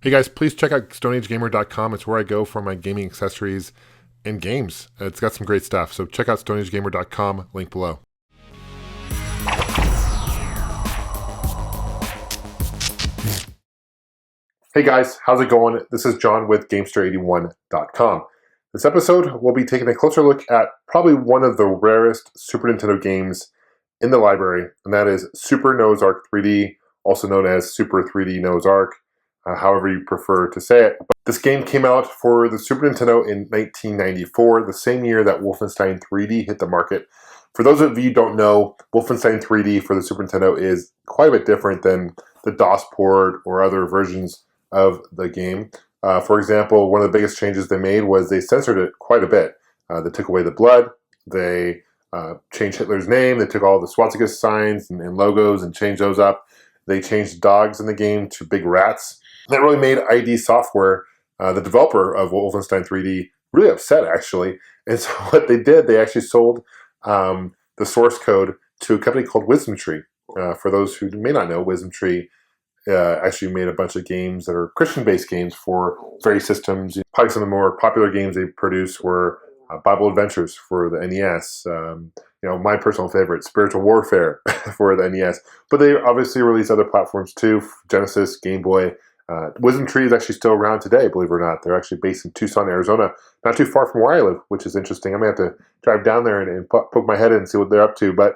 Hey guys, please check out StoneAgeGamer.com. It's where I go for my gaming accessories and games. It's got some great stuff. So check out StoneAgeGamer.com, link below. Hey guys, how's it going? This is John with Gamester81.com. This episode, we'll be taking a closer look at probably one of the rarest Super Nintendo games in the library, and that is Super Noah's Ark 3D, also known as Super 3D Noah's Ark. However you prefer to say it. But this game came out for the Super Nintendo in 1994, the same year that Wolfenstein 3D hit the market. For those of you who don't know, Wolfenstein 3D for the Super Nintendo is quite a bit different than the DOS port or other versions of the game. For example, one of the biggest changes they made was they censored it quite a bit. They took away the blood, they changed Hitler's name, they took all the swastika signs and logos and changed those up. They changed dogs in the game to big rats. That really made ID Software, the developer of Wolfenstein 3D, really upset, actually. And so what they did, they actually sold the source code to a company called Wisdom Tree. For those who may not know, Wisdom Tree actually made a bunch of games that are Christian-based games for various systems. Probably some of the more popular games they produced were Bible Adventures for the NES. My personal favorite, Spiritual Warfare for the NES. But they obviously released other platforms too, Genesis, Game Boy. Wisdom Tree is actually still around today, believe it or not. They're actually based in Tucson, Arizona, not too far from where I live, which is interesting. I'm going to have to drive down there and poke my head in and see what they're up to. But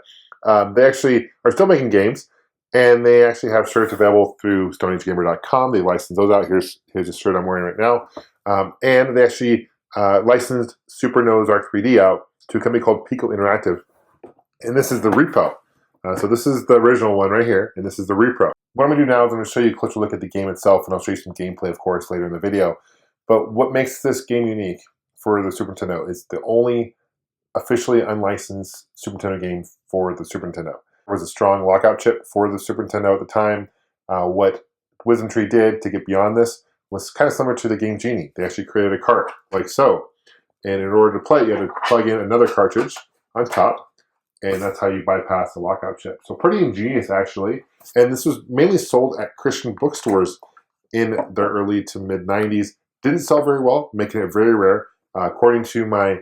they actually are still making games, and they actually have shirts available through StoneAgeGamer.com. They license those out. Here's a shirt I'm wearing right now. And they actually licensed Super Noah's Ark 3D out to a company called Pico Interactive. And this is the repo. So this is the original one right here, and this is the repro. What I'm going to do now is I'm going to show you a closer look at the game itself, and I'll show you some gameplay, of course, later in the video. But what makes this game unique for the Super Nintendo is the only officially unlicensed Super Nintendo game for the Super Nintendo. There was a strong lockout chip for the Super Nintendo at the time. What Wisdom Tree did to get beyond this was kind of similar to the game Genie. They actually created a cart, like so. And in order to play it, you had to plug in another cartridge on top, and that's how you bypass the lockout chip. So pretty ingenious, actually. And this was mainly sold at Christian bookstores in the early to mid-90s. Didn't sell very well, making it very rare. According to my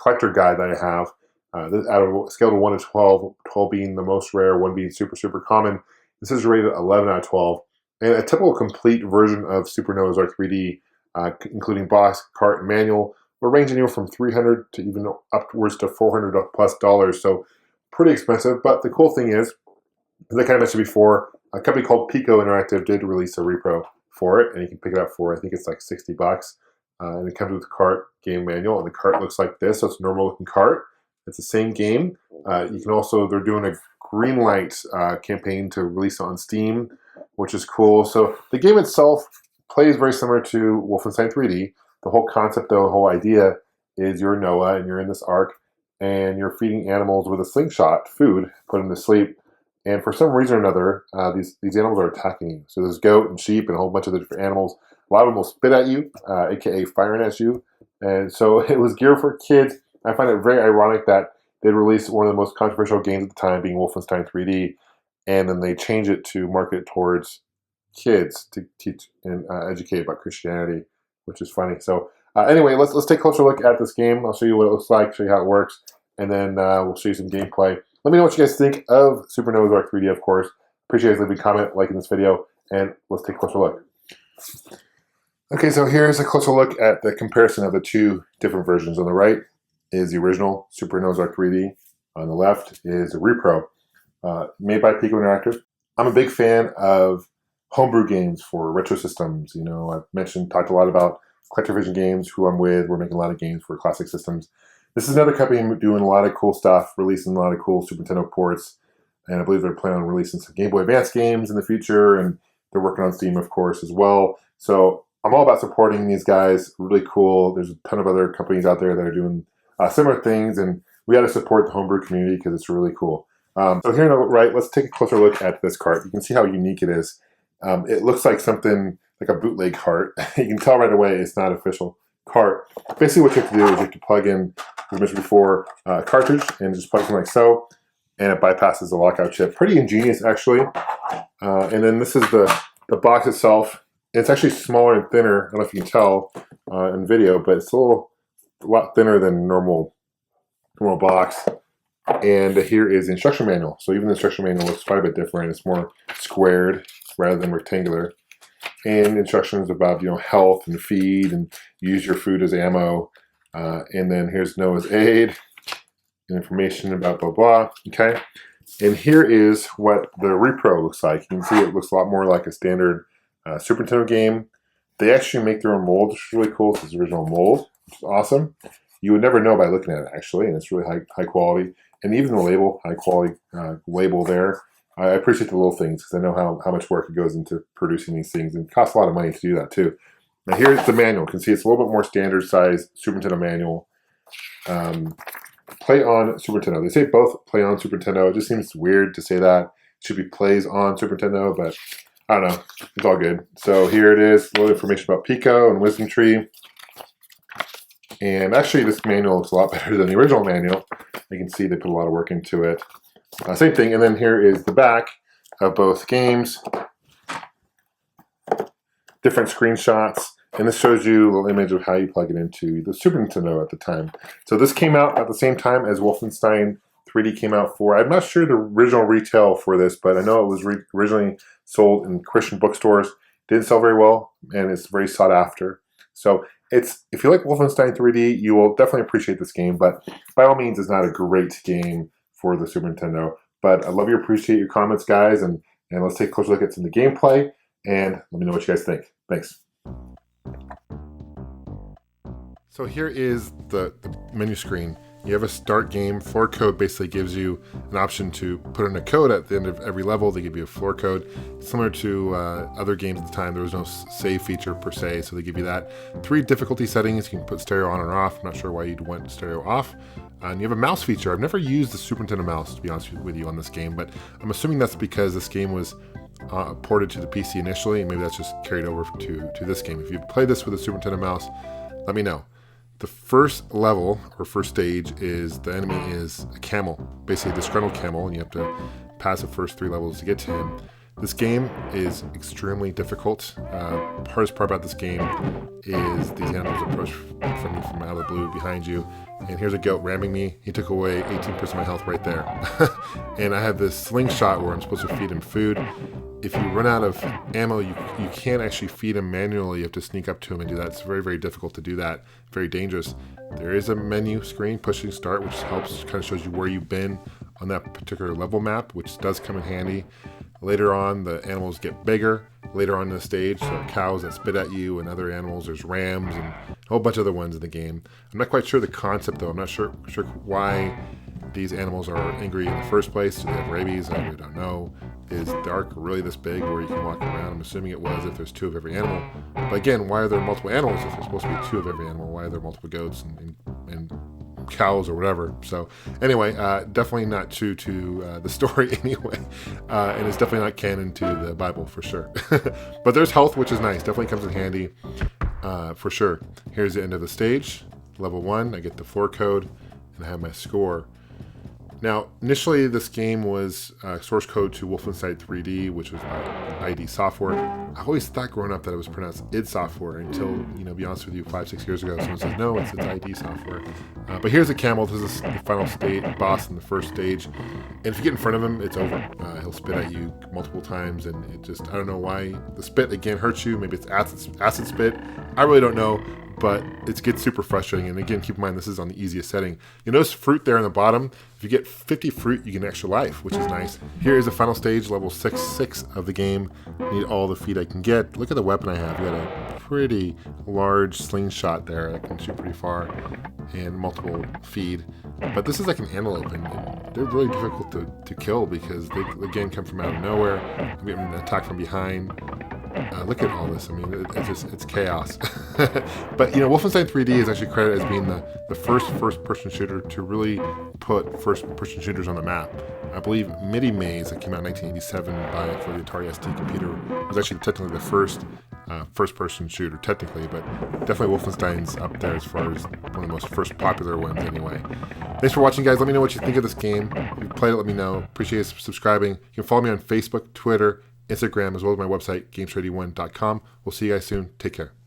collector guide that I have, out of a scale of 1 to 12, 12 being the most rare, 1 being super, super common, this is rated 11 out of 12. And a typical complete version of Super Noah's Ark 3D, including box, cart, and manual, will range anywhere from $300 to even upwards to $400 plus dollars. So pretty expensive. But the cool thing is, as I kind of mentioned before, a company called Pico Interactive did release a repro for it, and you can pick it up for, I think it's like $60. And it comes with a cart, game manual, and the cart looks like this. So it's a normal looking cart. It's the same game. You can also, they're doing a green light campaign to release on Steam, which is cool. So the game itself plays very similar to Wolfenstein 3D. The whole concept, though, the whole idea is you're Noah and you're in this ark and you're feeding animals with a slingshot, food, put them to sleep. And for some reason or another, these animals are attacking you. So there's goat and sheep and a whole bunch of the different animals. A lot of them will spit at you, aka firing at you. And so it was geared for kids. I find it very ironic that they released one of the most controversial games at the time, being Wolfenstein 3D, and then they changed it to market towards kids to teach and educate about Christianity, which is funny. So anyway, let's take a closer look at this game. I'll show you what it looks like, show you how it works, and then we'll show you some gameplay. Let me know what you guys think of Super Noah's Ark 3D, of course. Appreciate you guys leaving a comment, liking this video, and let's take a closer look. Okay, so here's a closer look at the comparison of the two different versions. On the right is the original Super Noah's Ark 3D. On the left is a repro made by Pico Interactive. I'm a big fan of homebrew games for retro systems. You know, I've talked a lot about CollectorVision Games, who I'm with. We're making a lot of games for classic systems. This is another company doing a lot of cool stuff, releasing a lot of cool Super Nintendo ports, and I believe they're planning on releasing some Game Boy Advance games in the future, and they're working on Steam, of course, as well. So I'm all about supporting these guys. Really cool. There's a ton of other companies out there that are doing similar things, and we got to support the homebrew community because it's really cool. So here on the right, let's take a closer look at this cart. You can see how unique it is. It looks like something like a bootleg cart. You can tell right away it's not official cart. Basically what you have to do is you have to plug in, as mentioned before, a cartridge, and just plug in like so, and it bypasses the lockout chip. Pretty ingenious, actually. And then this is the box itself. It's actually smaller and thinner. I don't know if you can tell in video, but it's a lot thinner than normal box. And here is the instruction manual. So even the instruction manual looks quite a bit different. It's more squared rather than rectangular. And instructions about health and feed and use your food as ammo. And then here's Noah's aid and information about blah blah. Okay. And here is what the repro looks like. You can see it looks a lot more like a standard Super Nintendo game. They actually make their own mold, which is really cool. It's the original mold, which is awesome. You would never know by looking at it, actually, and it's really high quality. And even the label, high quality label there. I appreciate the little things because I know how much work it goes into producing these things, and it costs a lot of money to do that too. Now here's the manual. You can see it's a little bit more standard size Super Nintendo manual. Play on Super Nintendo. They say both play on Super Nintendo. It just seems weird to say that. It should be plays on Super Nintendo, but I don't know. It's all good. So here it is. A little information about Pico and Wisdom Tree. And actually, this manual looks a lot better than the original manual. You can see they put a lot of work into it. Same thing. And then here is the back of both games. Different screenshots. And this shows you a little image of how you plug it into the Super Nintendo at the time. So this came out at the same time as Wolfenstein 3D came out for. I'm not sure the original retail for this, but I know it was originally sold in Christian bookstores. Didn't sell very well, and it's very sought after. So if you like Wolfenstein 3D, you will definitely appreciate this game, but by all means, it's not a great game for the Super Nintendo. But I love you, appreciate your comments, guys, and let's take a closer look at some of the gameplay, and let me know what you guys think. Thanks. So here is the menu screen. You have a start game. Floor code basically gives you an option to put in a code at the end of every level. They give you a floor code. Similar to other games at the time, there was no save feature per se, so they give you that. 3 difficulty settings. You can put stereo on or off. I'm not sure why you'd want stereo off. And you have a mouse feature. I've never used the Super Nintendo mouse, to be honest with you, on this game, but I'm assuming that's because this game was ported to the PC initially, and maybe that's just carried over to this game. If you play this with a Super Nintendo mouse, let me know. The first level, or first stage, is the enemy is a camel, basically a disgruntled camel, and you have to pass the first 3 levels to get to him. This game is extremely difficult. Hardest part about this game is these animals approach from out of the blue behind you. And here's a goat ramming me. He took away 18% of my health right there. And I have this slingshot where I'm supposed to feed him food. If you run out of ammo, you can't actually feed him manually. You have to sneak up to him and do that. It's very, very difficult to do that. Very dangerous. There is a menu screen, pushing start, which helps, kind of shows you where you've been on that particular level map, which does come in handy. Later on, the animals get bigger. Later on in the stage, there are cows that spit at you and other animals. There's rams and a whole bunch of other ones in the game. I'm not quite sure the concept, though. I'm not sure why these animals are angry in the first place. Do they have rabies? I really don't know. Is the ark really this big where you can walk around? I'm assuming it was if there's 2 of every animal. But again, why are there multiple animals if there's supposed to be 2 of every animal? Why are there multiple goats and cows or whatever? So anyway, definitely not true to the story anyway. And it's definitely not canon to the Bible for sure. But there's health, which is nice. Definitely comes in handy for sure. Here's the end of the stage. Level 1, I get the floor code and I have my score. Now, initially, this game was source code to Wolfenstein 3D, which was by ID Software. I always thought growing up that it was pronounced id Software until, to be honest with you, 5-6 years ago, someone says, no, it's ID Software. But here's a camel. This is the final boss in the first stage. And if you get in front of him, it's over. He'll spit at you multiple times, and it just, I don't know why the spit, again, hurts you. Maybe it's acid spit. I really don't know. But it gets super frustrating. And again, keep in mind, this is on the easiest setting. You notice fruit there in the bottom. If you get 50 fruit, you get an extra life, which is nice. Here is the final stage, level 6 of the game. I need all the feed I can get. Look at the weapon I have. You got a pretty large slingshot there that can shoot pretty far, and multiple feed. But this is like an antelope, and they're really difficult to kill because they, again, come from out of nowhere. I'm getting attacked from behind. Look at all this. I mean, it's chaos. But, Wolfenstein 3D is actually credited as being the first-person shooter to really put first-person shooters on the map. I believe Midi Maze, that came out in 1987 for the Atari ST computer, was actually technically the first first-person shooter, technically, but definitely Wolfenstein's up there as far as one of the most first popular ones anyway. Thanks for watching, guys. Let me know what you think of this game. If you played it, let me know. Appreciate you subscribing. You can follow me on Facebook, Twitter, Instagram, as well as my website, Gamester81.com. We'll see you guys soon. Take care.